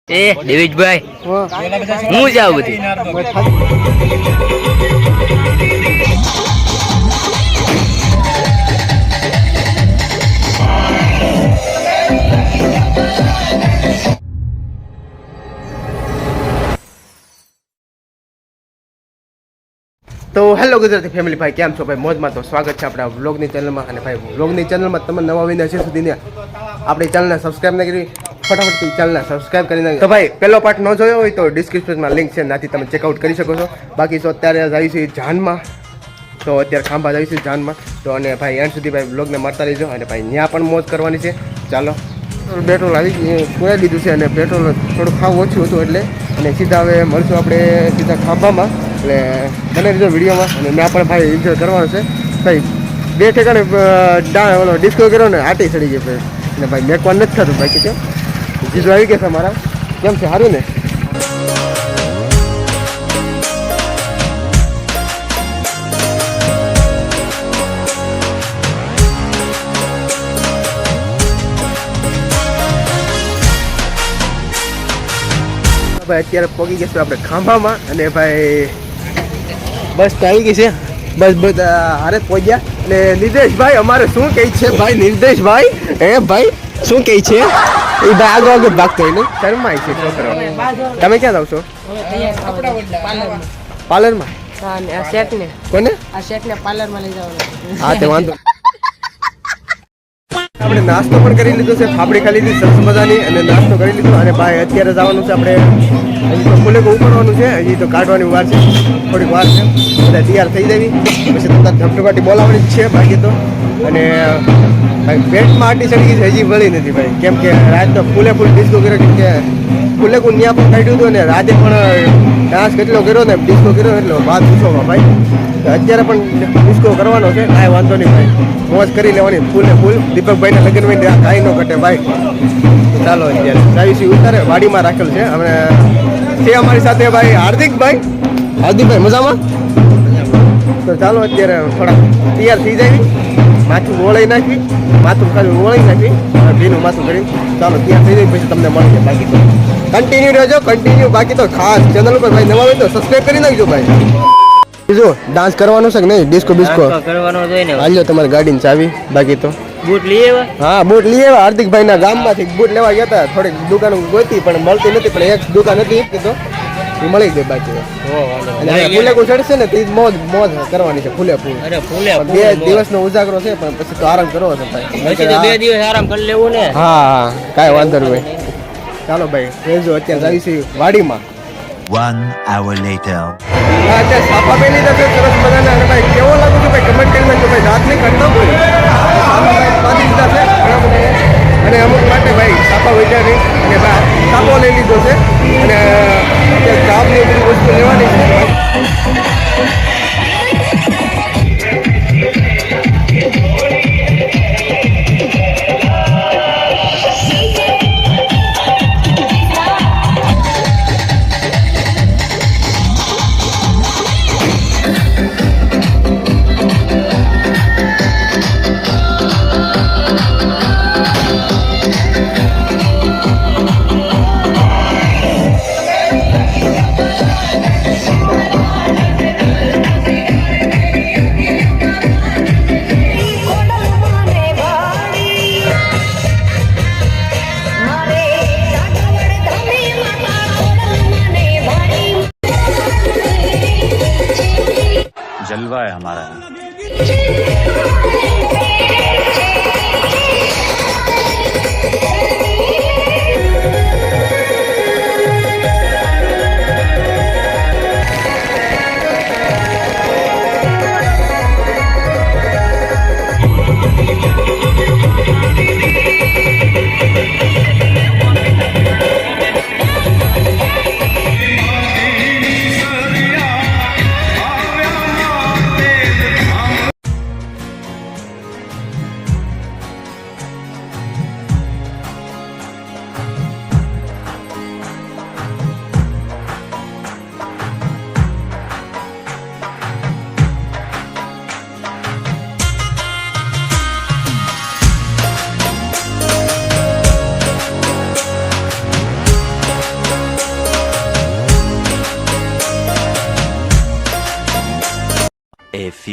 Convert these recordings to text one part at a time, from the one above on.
દેવીશભાઈ હું જાઉં બધી તો હેલો ગુજરાતી ફેમિલી ભાઈ, કેમ છો ભાઈ? મોજમાં. તો સ્વાગત છે આપણા વ્લોગની ચેનલમાં. અને ભાઈ વ્લોગની ચેનલમાં તમે નવા વિના છે સુધીને આપણી ચેનલને સબસ્ક્રાઈબ ન કરી ફટાફટ ચેનલને સબસ્ક્રાઈબ કરી નાખી. તો ભાઈ પહેલો પાર્ટ ન જોયો હોય તો ડિસ્ક્રિપ્શનમાં લિંક છે, ત્યાંથી તમે ચેકઆઉટ કરી શકો છો. બાકી તો અત્યારે જઈશું જાનમાં, તો અત્યારે ખાંભા જઈશું જાનમાં. તો અને ભાઈ એન્ડ સુધી ભાઈ વ્લોગને મળતા રહીજો. અને ભાઈ ત્યાં પણ મોજ કરવાની છે. ચાલો, પેટ્રોલ આવી પૂરાઈ દીધું છે અને પેટ્રોલ થોડું ખાવું ઓછું હતું એટલે. અને સીધા હવે મળશું આપણે સીધા ખાંભામાં. એટલે બને લીધો વિડીયોમાં. અને મેં પણ ભાઈ એન્જોય કરવાનો છે ભાઈ. બે ઠેકાણે ઓલો ડિસ્કો કર્યો ને આટી ચડી ગઈ ભાઈ. અને ભાઈ મેકવાનું નથી થતું ભાઈ. કે જીજો આવી ગયા છે મારા. કેમ છે? સારું ને? ભાઈ અત્યારે પહોંચી ગયા આપણે ખાંભામાં. અને ભાઈ બસ તો આવી ગઈ છે. બસ બધા હારે પહોંચ્યા. અને નિર્દેશભાઈ અમારે શું કહે છે ભાઈ? નિર્દેશભાઈ ભાઈ શું કહે છે? એ ભાઈ આગળ આગળ ભાગતો હોય ને શરમાય છે છોકરો. તમે ક્યાં જાવ છો? પાર્લરમાં. કોને? હા તે વાંધો. આપણે નાસ્તો પણ કરી લીધો છે, ફાફડી ખાઈ લીધી સરસ મજાની. અને નાસ્તો કરી લીધો. અને ભાઈ અત્યારે જવાનું છે આપણે, હજી તો ફૂલે ઉપાડવાનું છે, હજી તો કાઢવાની વાર છે, થોડીક વાર છે. બધા તૈયાર થઈ જવી પછી તો ધબધબાટી બોલાવવાની જ છે બાકી તો. અને ભાઈ પેટમાં આટી ચડી ગઈ છે, હજી વળી નથી ભાઈ. કેમ કે રાત તો ફૂલે ફૂલ ડિસ્કો કર્યો. કેમ કે ફૂલે ફૂલ ત્યાં પણ કાઢ્યું હતું. અને રાતે પણ ડાન્સ કેટલો કર્યો ને ડિસ્કો કર્યો એટલો વાત પૂછોમાં ભાઈ. અત્યારે પણ ડિસ્કો કરવાનો છે, કાંઈ વાંધો નહીં ભાઈ. મોજ કરી લેવાની ફૂલ ને ફૂલ. દીપકભાઈને લગ્ન માં કાંઈ ન ઘટે ભાઈ. ચાલો અત્યારે ચાવીસી ઉતારે વાડીમાં રાખેલ છે. હવે છે અમારી સાથે ભાઈ હાર્દિકભાઈ. હાર્દિકભાઈ મજામાં? તો ચાલો અત્યારે થોડા તૈયાર થઈ જાય, માથું ઓળાઈ નાખવી, માથું ખાલી ઓળાઈ નાખવી ભીનું માથું કરી. ચાલો તૈયાર થઈ જાય પછી તમને મળશે. બાકી તો કન્ટિન્યુ રહેજો, કન્ટિન્યુ. બાકી તો ખાસ ચેનલ ઉપર ભાઈ નવા હોય તો સબસ્ક્રાઈબ કરી નાખજો ભાઈ. જો ડાન્સ કરવાનો છે કે નહીં? ડિસ્કો બિસ્કો કરવાનો જોઈએ ને. હાલ્યો તમારી ગાડીની ચાવી. બાકી તો બૂટ લઈ આવ્યા? હા બૂટ લઈ આવ્યા. હાર્દિકભાઈ ના ગામમાંથી બૂટ લેવા ગયા હતા. થોડીક દુકાનો ગોતી પણ મળતી નથી. પણ એક દુકાન હતી તો એ મળી ગઈ. બાકી ફૂલે ચડશે ને તે મોજ મોજ કરવાની છે ફૂલે ફૂલ. બે દિવસનો ઉજાગરો છે પણ પછી તો આરામ કરવો છે ભાઈ. 2 દિવસ આરામ કરી લેવું ને. હા કાંઈ વાંધો નહીં ભાઈ. ચાલો ભાઈ રહેજો. અત્યારે જઈશું વાડીમાં. 1 hour later. અત્યારે સાફા પહેરી લીધા છે સરસ મજાના. અને ભાઈ કેવો લાગુ છે ભાઈ કમેન્ટ કરી નાખજો ભાઈ. રાત નહીં કરતો કોઈ બાંધી દીધા છે ઘણા બધા. અને અમુક માટે ભાઈ સાફા વેચ્યા નહીં. અને ભાઈ સાફો લઈ લીધો છે. અને અત્યારે ચાપની બધી વસ્તુ લેવાની છે. जलवा है हमारा.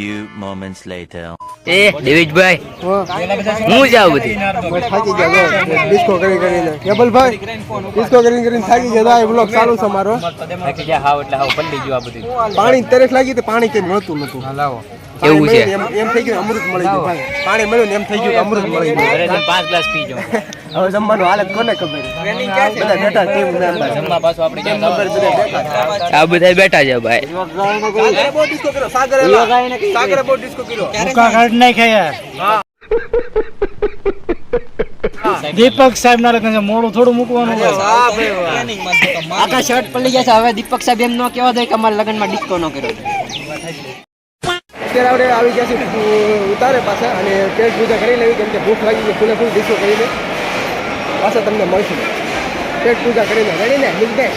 few moments later. એ દેવીજભાઈ હું જાઉં બધી થાકી ગયા ડિસ્કો કરીને કેબલભાઈ ડિસ્કો કરીને થાકી ગયા આ બ્લોગ ચાલુ છે મારો પાણી તરસ લાગી તો પાણી કઈ મળતું નતું એવું છે એમ થઈ ગયું અમૃત મળી ગયું પાણી મળ્યું ને એમ થઈ ગયું અમૃત મળી ગયું 5 ગ્લાસ પી જાઓ હવે જમવાનું હાલત કોને ખબર બધા બેઠા ટીમ મેમ્બર આ બધા બેઠા છે ભાઈ બહુ ડિસ્કો કર્યો સાગરે બહુ ડિસ્કો કર્યો દીપક સાહેબ ના લગ્ન છે મોડું થોડું મૂકવાનું છે આખા શર્ટ પડી ગયા છે હવે દીપક સાહેબ એમ ન કહેવા દે કે અમારા લગ્નમાં ડિસ્કો ન કર્યો અત્યારે આપણે આવી ગયા છે ઉતારે પાછા અને પેટ પૂજા કરી લેવી કેમ કે ભૂખ લાગી છે ફૂલે ડિસ્કો કરીને પાછા તમને મળશું પેટ પૂજા કરીને રેડી ને બિઝનેસ